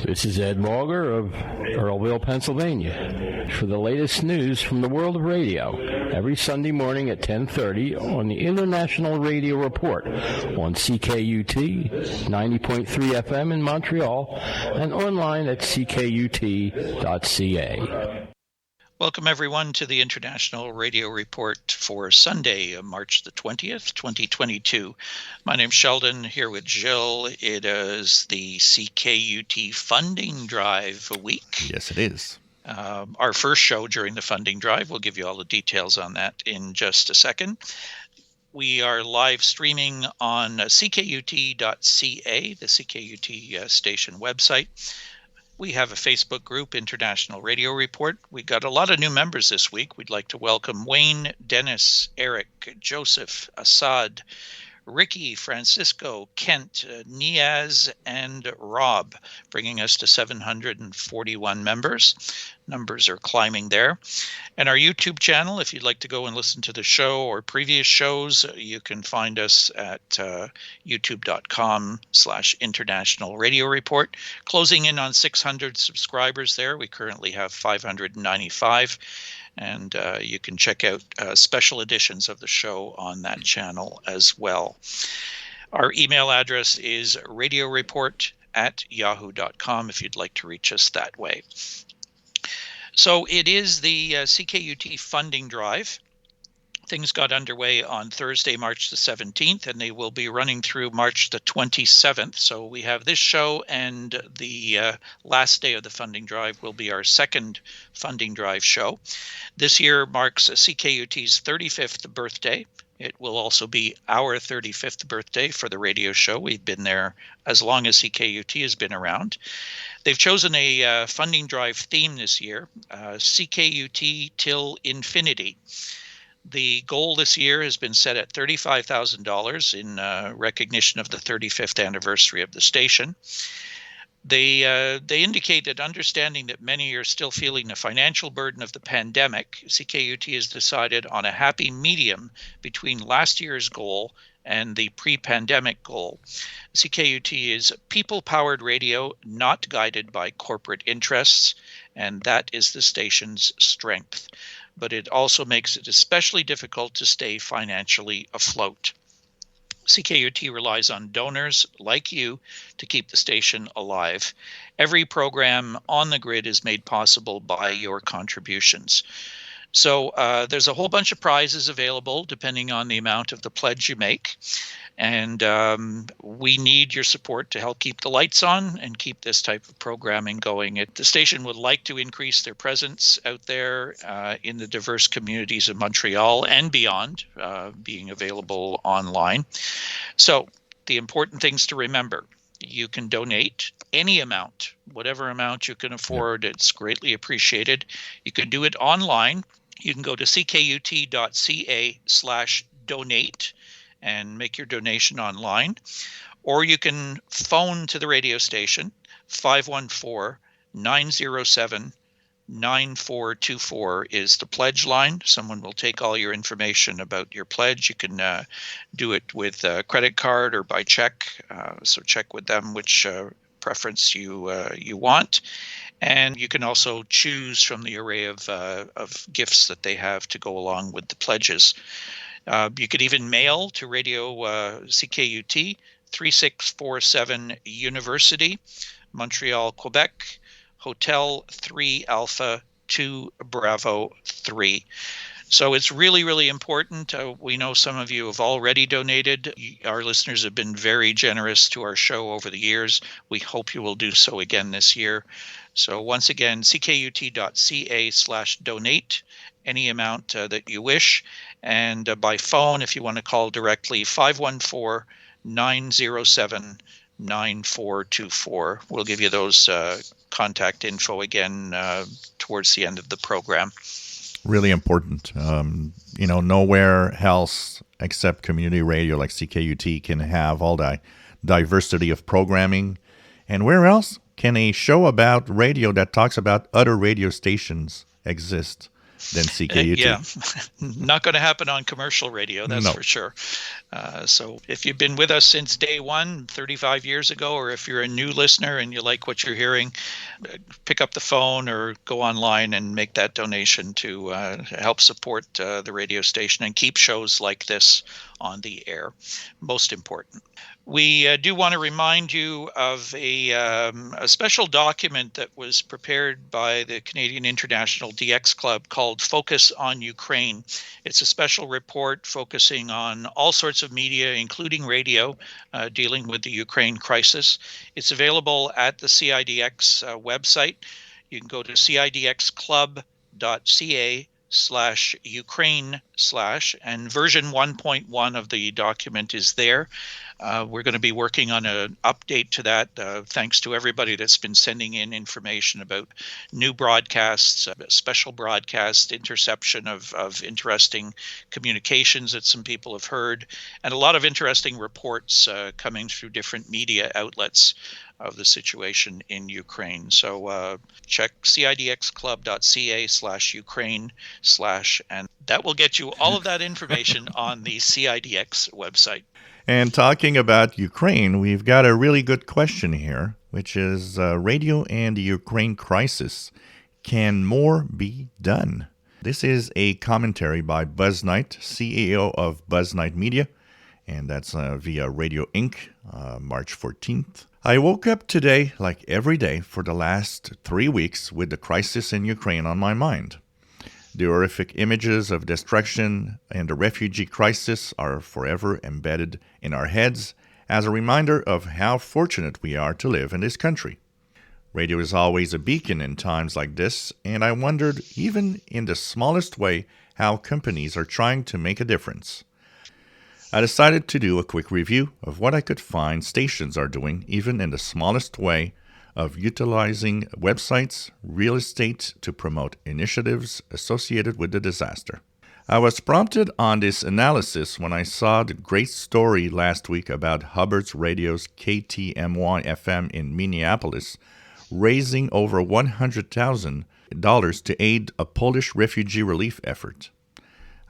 This is Ed Mauger of Earlville, Pennsylvania, for the latest news from the world of radio, every Sunday morning at 10:30 on the International Radio Report on CKUT 90.3 FM in Montreal and online at ckut.ca. Welcome, everyone, to the International Radio Report for Sunday, March the 20th, 2022. My name's Sheldon, here with Jill. It is the CKUT funding drive week. Yes, it is. Our first show during the funding drive. We'll give you all the details on that in just a second. We are live streaming on ckut.ca, the CKUT station website. We have a Facebook group, International Radio Report. We got a lot of new members this week. We'd like to welcome Wayne, Dennis, Eric, Joseph, Assad, Ricky, Francisco, Kent, Niaz, and Rob, bringing us to 741 members. Numbers are climbing there. And our YouTube channel, if you'd like to go and listen to the show or previous shows, you can find us at youtube.com/International Radio Report. Closing in on 600 subscribers there. We currently have 595. And you can check out special editions of the show on that channel as well. Our email address is radioreport@yahoo.com if you'd like to reach us that way. So it is the CKUT funding drive. Things got underway on Thursday, March the 17th, and they will be running through March the 27th. So we have this show, and the last day of the funding drive will be our second funding drive show. This year marks CKUT's 35th birthday. It will also be our 35th birthday for the radio show. We've been there as long as CKUT has been around. They've chosen a funding drive theme this year, CKUT till infinity. The goal this year has been set at $35,000 in recognition of the 35th anniversary of the station. They indicate that, understanding that many are still feeling the financial burden of the pandemic, CKUT has decided on a happy medium between last year's goal and the pre-pandemic goal. CKUT is people-powered radio, not guided by corporate interests, and that is the station's strength. But it also makes it especially difficult to stay financially afloat. CKUT relies on donors like you to keep the station alive. Every program on the grid is made possible by your contributions. So there's a whole bunch of prizes available depending on the amount of the pledge you make. And we need your support to help keep the lights on and keep this type of programming going. The station would like to increase their presence out there in the diverse communities of Montreal and beyond, being available online. So the important things to remember: you can donate any amount, whatever amount you can afford. It's greatly appreciated. You can do it online. You can go to ckut.ca/donate and make your donation online, or you can phone to the radio station, 514-907-9424 is the pledge line. Someone will take all your information about your pledge. You can do it with a credit card or by check, so check with them which preference you want. And you can also choose from the array of gifts that they have to go along with the pledges. You could even mail to Radio CKUT, 3647 University, Montreal, Quebec, Hotel 3 Alpha 2 Bravo 3. So it's really, really important. We know some of you have already donated. Our listeners have been very generous to our show over the years. We hope you will do so again this year. So once again, ckut.ca/donate, any amount that you wish. And by phone, if you want to call directly, 514-907-9424. We'll give you those contact info again towards the end of the program. Really important. Nowhere else except community radio like CKUT can have all the diversity of programming. And where else can a show about radio that talks about other radio stations exist? than CKUT. Yeah, not going to happen on commercial radio, that's No. for sure. So if you've been with us since day one, 35 years ago, or if you're a new listener and you like what you're hearing, pick up the phone or go online and make that donation to help support the radio station and keep shows like this on the air. Most important. We do want to remind you of a special document that was prepared by the Canadian International DX Club called Focus on Ukraine. It's a special report focusing on all sorts of media, including radio, dealing with the Ukraine crisis. It's available at the CIDX website. You can go to cidxclub.ca/Ukraine/ and version 1.1 of the document is there. We're going to be working on an update to that, thanks to everybody that's been sending in information about new broadcasts, special broadcasts, interception of interesting communications that some people have heard, and a lot of interesting reports coming through different media outlets of the situation in Ukraine. So check cidxclub.ca/Ukraine/ and that will get you all of that information on the CIDX website. And talking about Ukraine, we've got a really good question here, which is radio and the Ukraine crisis. Can more be done? This is a commentary by Buzz Knight, CEO of Buzz Knight Media, and that's via Radio Inc., March 14th. I woke up today, like every day, for the last 3 weeks with the crisis in Ukraine on my mind. The horrific images of destruction and the refugee crisis are forever embedded in our heads as a reminder of how fortunate we are to live in this country. Radio is always a beacon in times like this, and I wondered, even in the smallest way, how companies are trying to make a difference. I decided to do a quick review of what I could find stations are doing, even in the smallest way, of utilizing websites, real estate to promote initiatives associated with the disaster. I was prompted on this analysis when I saw the great story last week about Hubbard's Radio's KTMY FM in Minneapolis raising over $100,000 to aid a Polish refugee relief effort.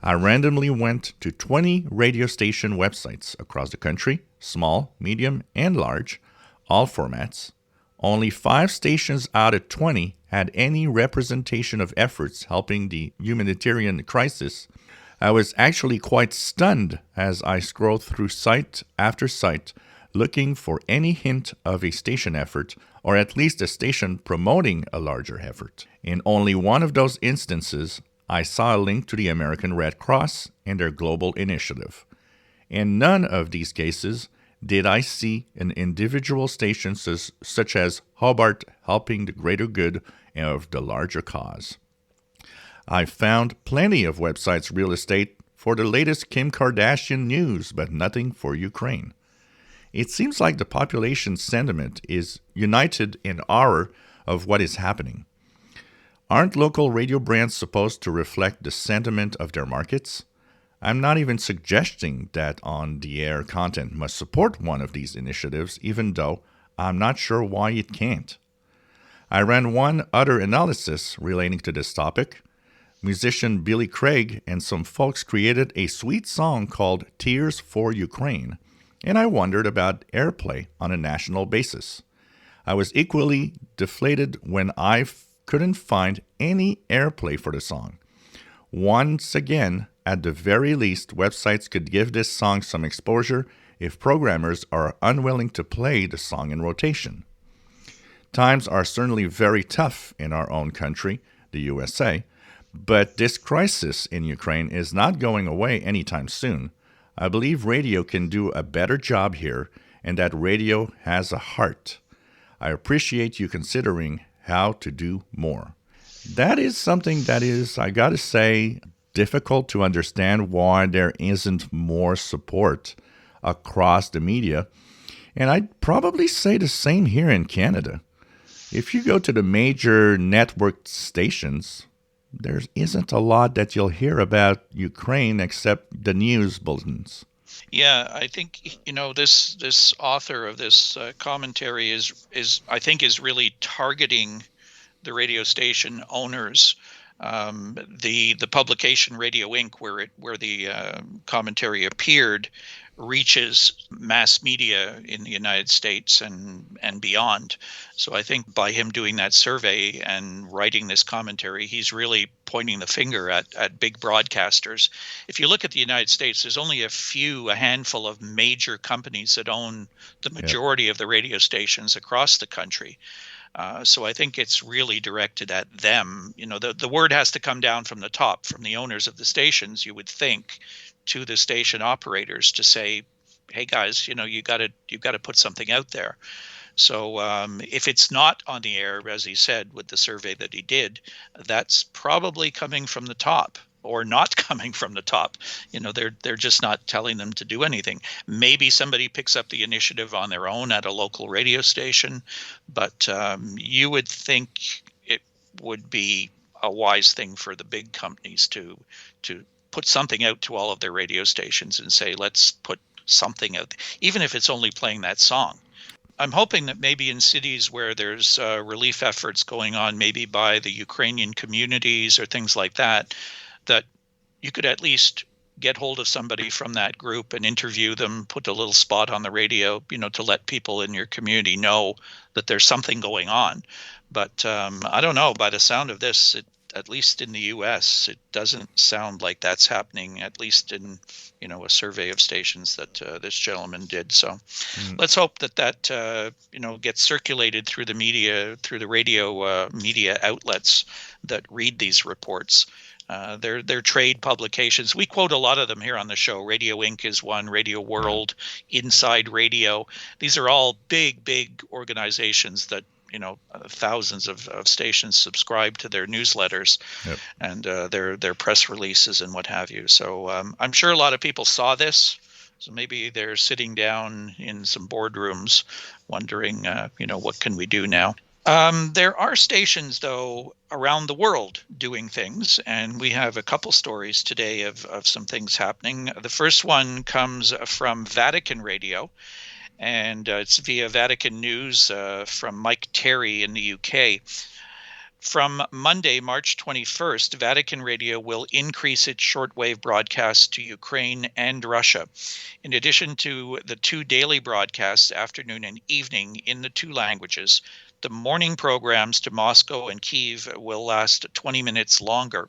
I randomly went to 20 radio station websites across the country, small, medium, and large, all formats. Only 5 stations out of 20 had any representation of efforts helping the humanitarian crisis. I was actually quite stunned as I scrolled through site after site looking for any hint of a station effort, or at least a station promoting a larger effort. In only one of those instances, I saw a link to the American Red Cross and their global initiative. In none of these cases did I see an individual station such as Hobart helping the greater good of the larger cause. I found plenty of websites real estate for the latest Kim Kardashian news, but nothing for Ukraine. It seems like the population sentiment is united in horror of what is happening. Aren't local radio brands supposed to reflect the sentiment of their markets? I'm not even suggesting that on-the-air content must support one of these initiatives, even though I'm not sure why it can't. I ran one other analysis relating to this topic. Musician Billy Craig and some folks created a sweet song called Tears for Ukraine, and I wondered about airplay on a national basis. I was equally deflated when I couldn't find any airplay for the song. Once again, at the very least, websites could give this song some exposure if programmers are unwilling to play the song in rotation. Times are certainly very tough in our own country, the USA, but this crisis in Ukraine is not going away anytime soon. I believe radio can do a better job here, and that radio has a heart. I appreciate you considering how to do more. That is something that is, I gotta say, difficult to understand why there isn't more support across the media. And I'd probably say the same here in Canada. If you go to the major network stations, there isn't a lot that you'll hear about Ukraine except the news bulletins. Yeah, I think this author of this commentary is really targeting the radio station owners The publication Radio Inc., where the commentary appeared, reaches mass media in the United States and beyond. So I think by him doing that survey and writing this commentary, he's really pointing the finger at big broadcasters. If you look at the United States, there's only a handful of major companies that own the majority of the radio stations across the country. So I think it's really directed at them. The word has to come down from the top, from the owners of the stations, you would think, to the station operators to say, hey guys, you got to put something out there. So if it's not on the air, as he said with the survey that he did, that's probably coming from the top. Or not coming from the top. They're just not telling them to do anything. Maybe somebody picks up the initiative on their own at a local radio station, but you would think it would be a wise thing for the big companies to put something out to all of their radio stations and say, let's put something out, even if it's only playing that song. I'm hoping that maybe in cities where there's relief efforts going on, maybe by the Ukrainian communities or things like that, that you could at least get hold of somebody from that group and interview them, put a little spot on the radio, to let people in your community know that there's something going on. But I don't know, by the sound of this, at least in the U.S., it doesn't sound like that's happening, at least in, a survey of stations that this gentleman did. So let's hope that gets circulated through the media, through the radio media outlets that read these reports. They're trade publications. We quote a lot of them here on the show. Radio Inc. is one, Radio World, Inside Radio. These are all big organizations that, thousands of stations subscribe to their newsletters and their press releases and what have you. So I'm sure a lot of people saw this. So maybe they're sitting down in some boardrooms wondering, what can we do now? There are stations, though, around the world doing things, and we have a couple stories today of some things happening. The first one comes from Vatican Radio, and it's via Vatican News from Mike Terry in the UK. From Monday, March 21st, Vatican Radio will increase its shortwave broadcasts to Ukraine and Russia. In addition to the 2 daily broadcasts, afternoon and evening, in the 2 languages, the morning programs to Moscow and Kyiv will last 20 minutes longer.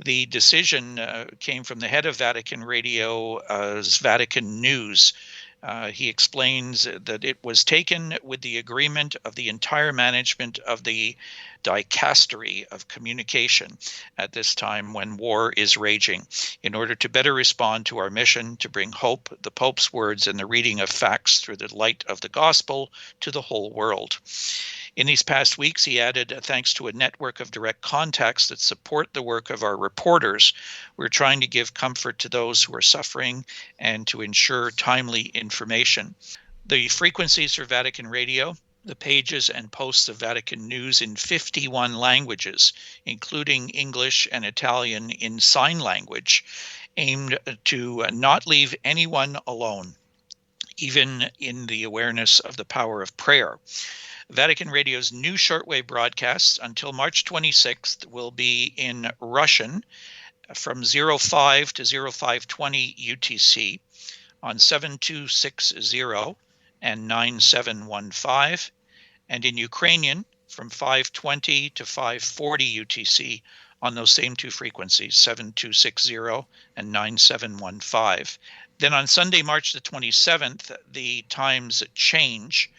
The decision came from the head of Vatican Radio's Vatican News. He explains that it was taken with the agreement of the entire management of the dicastery of communication at this time when war is raging, in order to better respond to our mission to bring hope, the Pope's words, and the reading of facts through the light of the gospel to the whole world. In these past weeks, he added, thanks to a network of direct contacts that support the work of our reporters, we're trying to give comfort to those who are suffering and to ensure timely information. The frequencies for Vatican Radio, the pages and posts of Vatican News in 51 languages, including English and Italian in sign language, aimed to not leave anyone alone, even in the awareness of the power of prayer. Vatican Radio's new shortwave broadcasts until March 26th will be in Russian from 05 to 0520 UTC on 7260 and 9715, and in Ukrainian from 520 to 540 UTC on those same 2 frequencies, 7260 and 9715. Then on Sunday, March the 27th, the times change.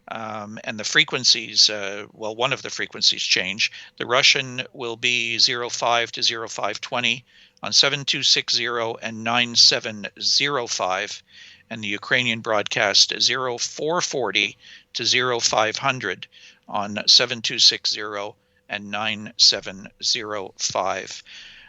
And the frequencies, one of the frequencies change. The Russian will be 05 to 0520 on 7260 and 9705, and the Ukrainian broadcast 0440 to 0500 on 7260 and 9705.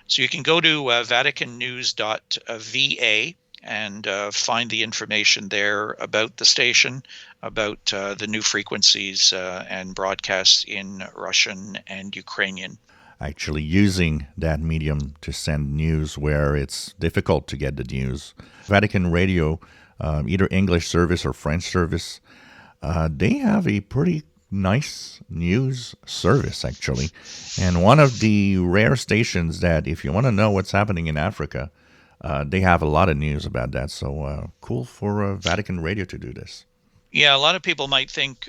So you can go to vaticannews.va and find the information there about the station, about the new frequencies and broadcasts in Russian and Ukrainian. Actually using that medium to send news where it's difficult to get the news. Vatican Radio, either English service or French service, they have a pretty nice news service, actually. And one of the rare stations that, if you want to know what's happening in Africa, they have a lot of news about that. So cool for Vatican Radio to do this. Yeah, a lot of people might think,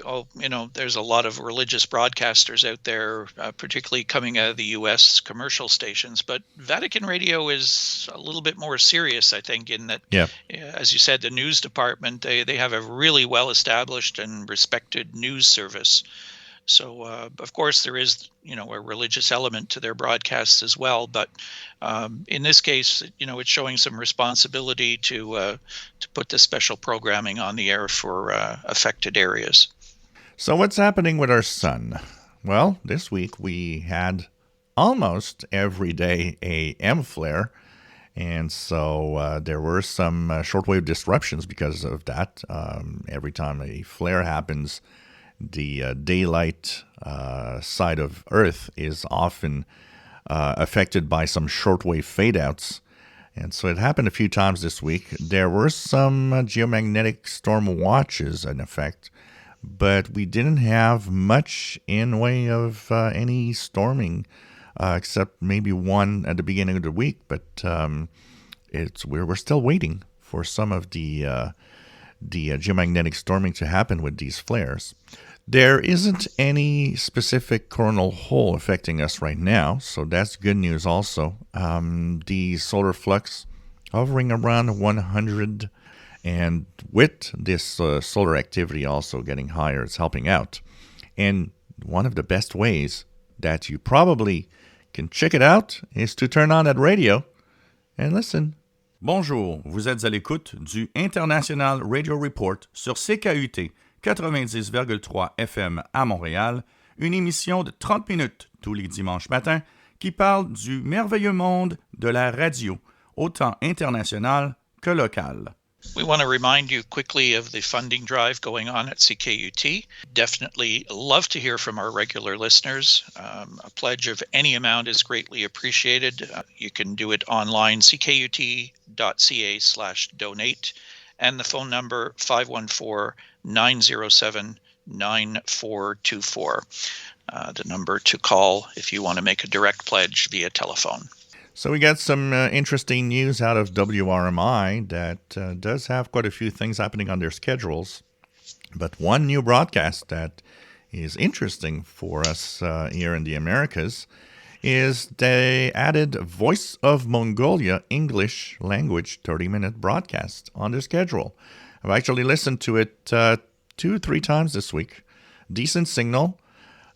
there's a lot of religious broadcasters out there, particularly coming out of the U.S. commercial stations. But Vatican Radio is a little bit more serious, I think, in that, as you said, the news department, they have a really well-established and respected news service. So, of course, there is, a religious element to their broadcasts as well. But in this case, it's showing some responsibility to put this special programming on the air for affected areas. So what's happening with our sun? Well, this week we had almost every day a M flare. And so there were some shortwave disruptions because of that. Every time a flare happens, the daylight side of Earth is often affected by some shortwave fadeouts. And so it happened a few times this week. There were some geomagnetic storm watches in effect, but we didn't have much in way of any storming, except maybe one at the beginning of the week. But we're still waiting for some of the geomagnetic storming to happen with these flares. There isn't any specific coronal hole affecting us right now, so that's good news also. The solar flux hovering around 100, and with this solar activity also getting higher, it's helping out. And one of the best ways that you probably can check it out is to turn on that radio and listen. Bonjour, vous êtes à l'écoute du International Radio Report sur Ckut 90,3 FM à Montréal, une émission de 30 minutes tous les dimanches matins qui parle du merveilleux monde de la radio, autant international que local. We want to remind you quickly of the funding drive going on at Ckut. Definitely love to hear from our regular listeners. A pledge of any amount is greatly appreciated. You can do it online, ckut.ca/donate, and the phone number 514-907-9424. The number to call if you want to make a direct pledge via telephone. So we got some interesting news out of WRMI that does have quite a few things happening on their schedules. But one new broadcast that is interesting for us here in the Americas is they added Voice of Mongolia English language 30-minute broadcast on their schedule. I've actually listened to it 2-3 times this week. Decent signal.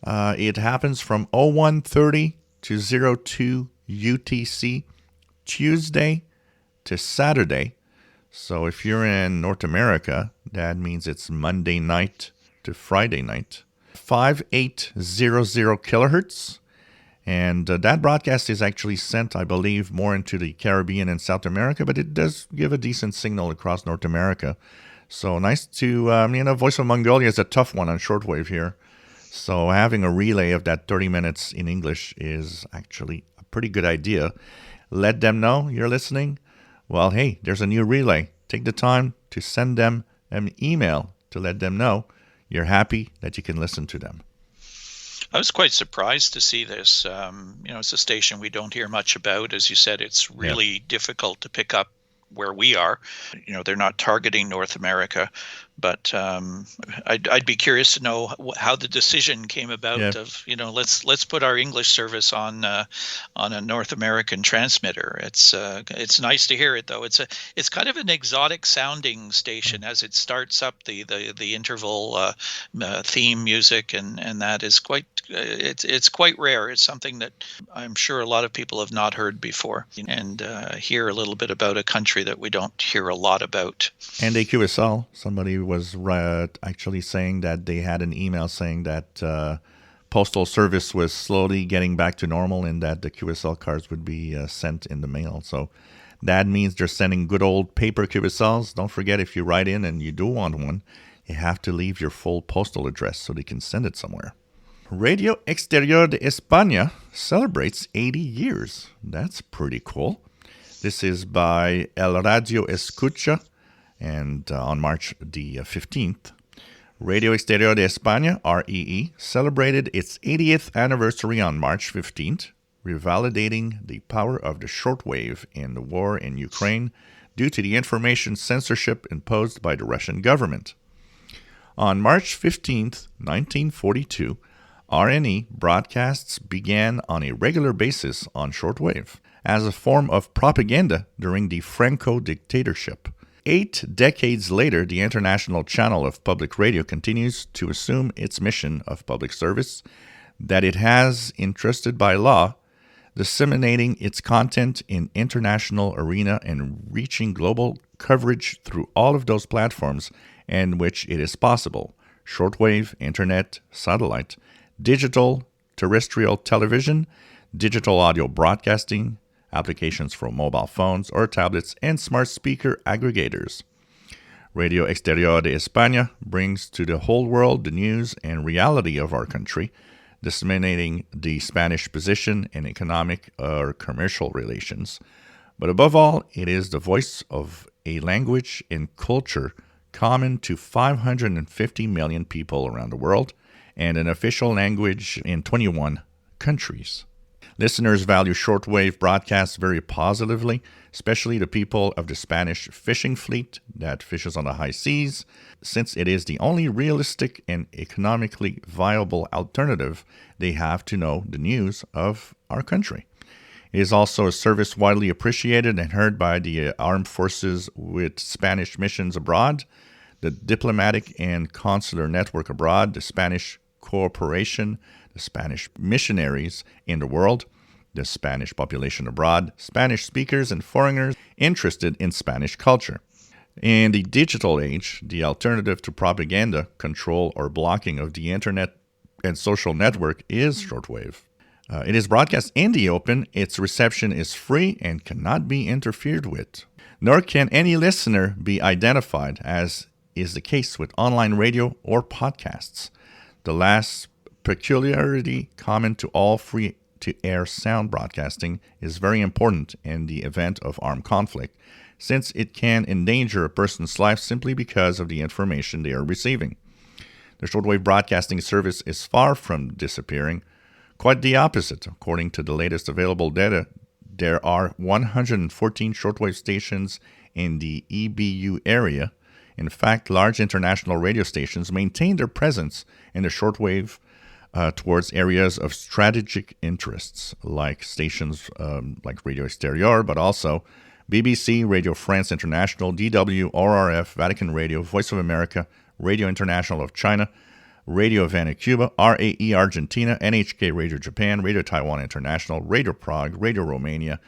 It happens from 01:30 to 02 UTC, Tuesday to Saturday. So if you're in North America, that means it's Monday night to Friday night. 5800 kilohertz. And that broadcast is actually sent, I believe, more into the Caribbean and South America, but it does give a decent signal across North America. So nice to, Voice of Mongolia is a tough one on shortwave here. So having a relay of that 30 minutes in English is actually a pretty good idea. Let them know you're listening. Well, hey, there's a new relay. Take the time to send them an email to let them know you're happy that you can listen to them. I was quite surprised to see this. It's a station we don't hear much about. As you said, it's really difficult to pick up where we are. They're not targeting North America, but I'd be curious to know how the decision came about of, let's put our English service on a North American transmitter. It's nice to hear it though. It's kind of an exotic sounding station as it starts up the interval theme music, and that is quite it's quite rare. It's something that I'm sure a lot of people have not heard before, and hear a little bit about a country that we don't hear a lot about. And a QSL, somebody was actually saying that they had an email saying that postal service was slowly getting back to normal and that the QSL cards would be sent in the mail. So that means they're sending good old paper QSLs. Don't forget, if you write in and you do want one, you have to leave your full postal address so they can send it somewhere. Radio Exterior de España celebrates 80 years. That's pretty cool. This is by El Radio Escucha, and on March the 15th. Radio Exterior de España, REE, celebrated its 80th anniversary on March 15th, revalidating the power of the shortwave in the war in Ukraine due to the information censorship imposed by the Russian government. On March 15th, 1942, RNE broadcasts began on a regular basis on shortwave as a form of propaganda during the Franco dictatorship. 8 decades later, the International Channel of Public Radio continues to assume its mission of public service that it has entrusted by law, disseminating its content in international arena and reaching global coverage through all of those platforms in which it is possible: shortwave, internet, satellite, digital, terrestrial television, digital audio broadcasting, applications for mobile phones or tablets, and smart speaker aggregators. Radio Exterior de España brings to the whole world the news and reality of our country, disseminating the Spanish position in economic or commercial relations. But above all, it is the voice of a language and culture common to 550 million people around the world, and an official language in 21 countries. Listeners value shortwave broadcasts very positively, especially the people of the Spanish fishing fleet that fishes on the high seas, since it is the only realistic and economically viable alternative they have to know the news of our country. It is also a service widely appreciated and heard by the armed forces with Spanish missions abroad, the diplomatic and consular network abroad, the Spanish cooperation, the Spanish missionaries in the world, the Spanish population abroad, Spanish speakers and foreigners interested in Spanish culture. In the digital age, the alternative to propaganda, control, or blocking of the internet and social network is shortwave. It is broadcast in the open, its reception is free and cannot be interfered with. Nor can any listener be identified, as is the case with online radio or podcasts. The last peculiarity common to all free-to-air sound broadcasting is very important in the event of armed conflict, since it can endanger a person's life simply because of the information they are receiving. The shortwave broadcasting service is far from disappearing. Quite the opposite. According to the latest available data, there are 114 shortwave stations in the EBU area. In fact, large international radio stations maintain their presence in the shortwave towards areas of strategic interests, like stations like Radio Exterior, but also BBC, Radio France International, DW, ORF, Vatican Radio, Voice of America, Radio International of China, Radio Havana, Cuba, RAE Argentina, NHK Radio Japan, Radio Taiwan International, Radio Prague, Radio Romania.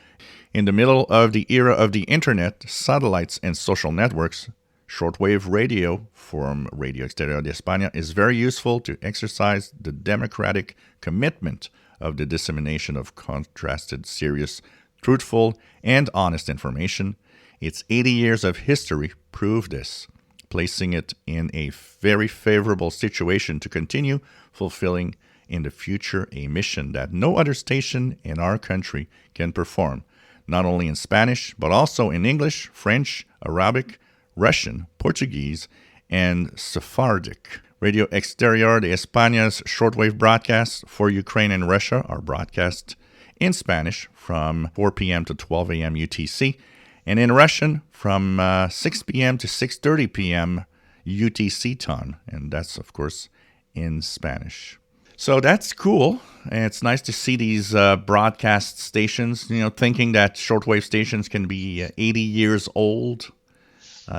In the middle of the era of the internet, satellites, and social networks, shortwave radio from Radio Exterior de España is very useful to exercise the democratic commitment of the dissemination of contrasted, serious, truthful, and honest information. Its 80 years of history prove this, placing it in a very favorable situation to continue fulfilling in the future a mission that no other station in our country can perform, not only in Spanish, but also in English, French, Arabic, Russian, Portuguese, and Sephardic. Radio Exterior de España's shortwave broadcasts for Ukraine and Russia are broadcast in Spanish from 4 p.m. to 12 a.m. UTC, and in Russian from 6 p.m. to 6:30 p.m. UTC time, and that's, of course, in Spanish. So that's cool, and it's nice to see these broadcast stations, thinking that shortwave stations can be 80 years old.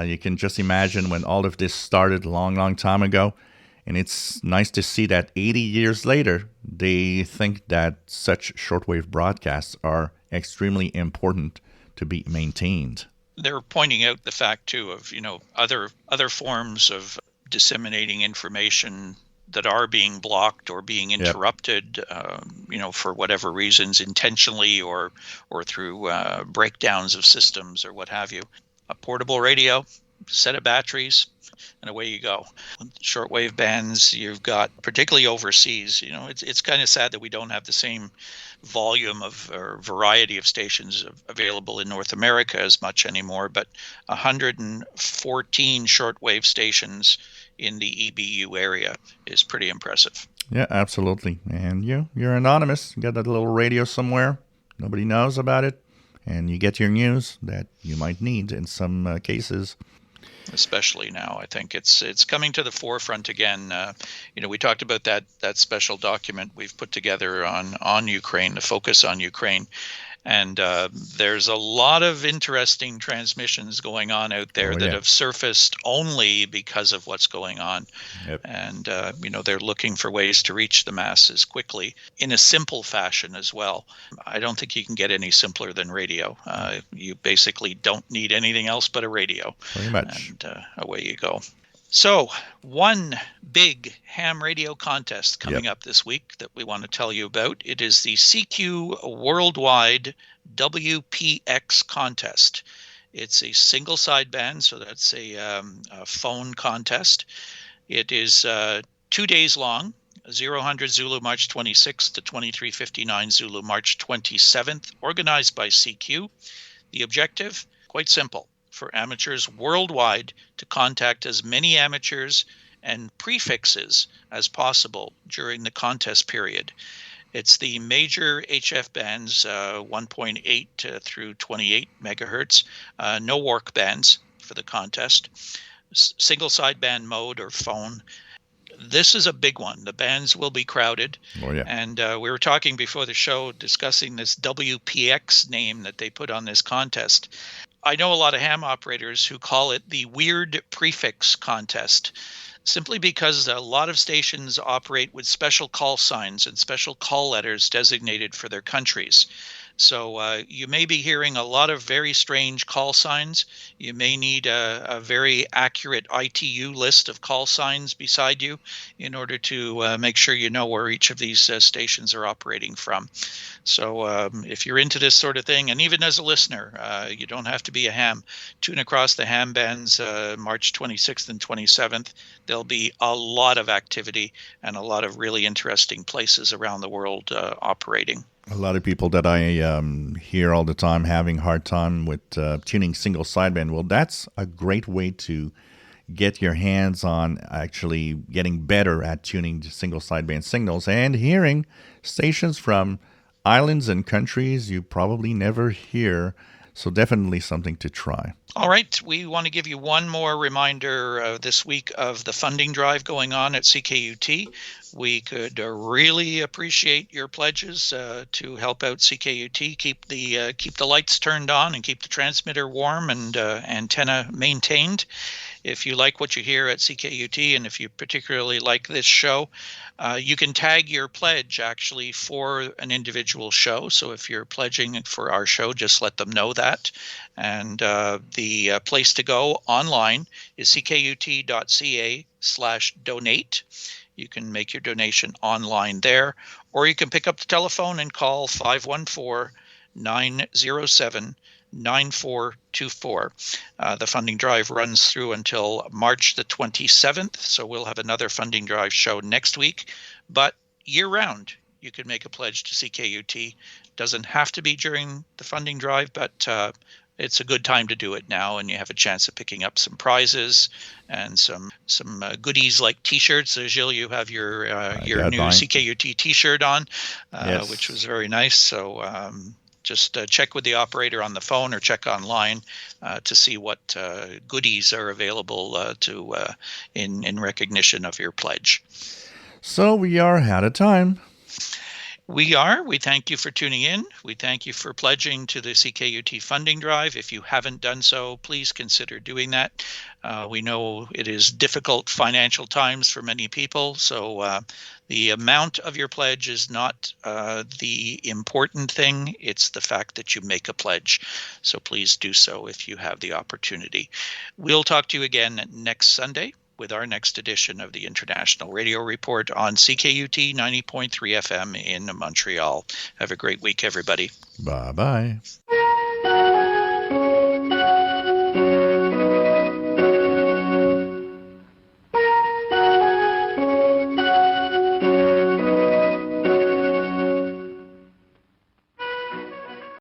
You can just imagine when all of this started a long, long time ago, and it's nice to see that 80 years later, they think that such shortwave broadcasts are extremely important to be maintained. They're pointing out the fact, too, of, other forms of disseminating information that are being blocked or being interrupted, for whatever reasons, intentionally or through breakdowns of systems or what have you. A portable radio, set of batteries, and away you go. Shortwave bands, you've got, particularly overseas, it's kind of sad that we don't have the same volume of or variety of stations available in North America as much anymore, but 114 shortwave stations in the EBU area is pretty impressive. Yeah, absolutely. And you're anonymous. You got that little radio somewhere. Nobody knows about it. And you get your news that you might need in some cases. Especially now, I think it's coming to the forefront again. We talked about that special document we've put together on Ukraine, the focus on Ukraine. And there's a lot of interesting transmissions going on out there that have surfaced only because of what's going on. Yep. And, they're looking for ways to reach the masses quickly in a simple fashion as well. I don't think you can get any simpler than radio. You basically don't need anything else but a radio. Pretty much. And away you go. So, one big ham radio contest coming up this week that we want to tell you about. It is the CQ Worldwide WPX Contest. It's a single sideband, so that's a phone contest. It is 2 days long, 0000 Zulu March 26th to 2359 Zulu March 27th, organized by CQ. The objective, quite simple. For amateurs worldwide to contact as many amateurs and prefixes as possible during the contest period. It's the major HF bands, 1.8 through 28 megahertz, no work bands for the contest, single sideband mode or phone. This is a big one. The bands will be crowded. Oh, yeah. And we were talking before the show discussing this WPX name that they put on this contest. I know a lot of ham operators who call it the Weird Prefix Contest, simply because a lot of stations operate with special call signs and special call letters designated for their countries. So you may be hearing a lot of very strange call signs. You may need a very accurate ITU list of call signs beside you in order to make sure you know where each of these stations are operating from. So if you're into this sort of thing, and even as a listener, you don't have to be a ham. Tune across the ham bands March 26th and 27th. There'll be a lot of activity and a lot of really interesting places around the world operating. A lot of people that I hear all the time having a hard time with tuning single sideband. Well, that's a great way to get your hands on actually getting better at tuning single sideband signals and hearing stations from islands and countries you probably never hear. So definitely something to try. All right. We want to give you one more reminder this week of the funding drive going on at CKUT. We could really appreciate your pledges to help out CKUT, keep the lights turned on and keep the transmitter warm and antenna maintained. If you like what you hear at CKUT, and if you particularly like this show, you can tag your pledge actually for an individual show. So if you're pledging for our show, just let them know that. And the place to go online is ckut.ca/donate. You can make your donation online there, or you can pick up the telephone and call 514-907-9424. The funding drive runs through until March the 27th, so we'll have another funding drive show next week. But year-round, you can make a pledge to CKUT. Doesn't have to be during the funding drive, but it's a good time to do it now, and you have a chance of picking up some prizes and some goodies like T-shirts. So, Gilles, you have your new CKUT T-shirt on, yes, which was very nice. So just check with the operator on the phone or check online to see what goodies are available in recognition of your pledge. So we are out of time. We are. We thank you for tuning in. We thank you for pledging to the CKUT funding drive. If you haven't done so, please consider doing that. We know it is difficult financial times for many people, so the amount of your pledge is not the important thing. It's the fact that you make a pledge. So please do so if you have the opportunity. We'll talk to you again next Sunday with our next edition of the International Radio Report on CKUT 90.3 FM in Montreal. Have a great week, everybody. Bye-bye.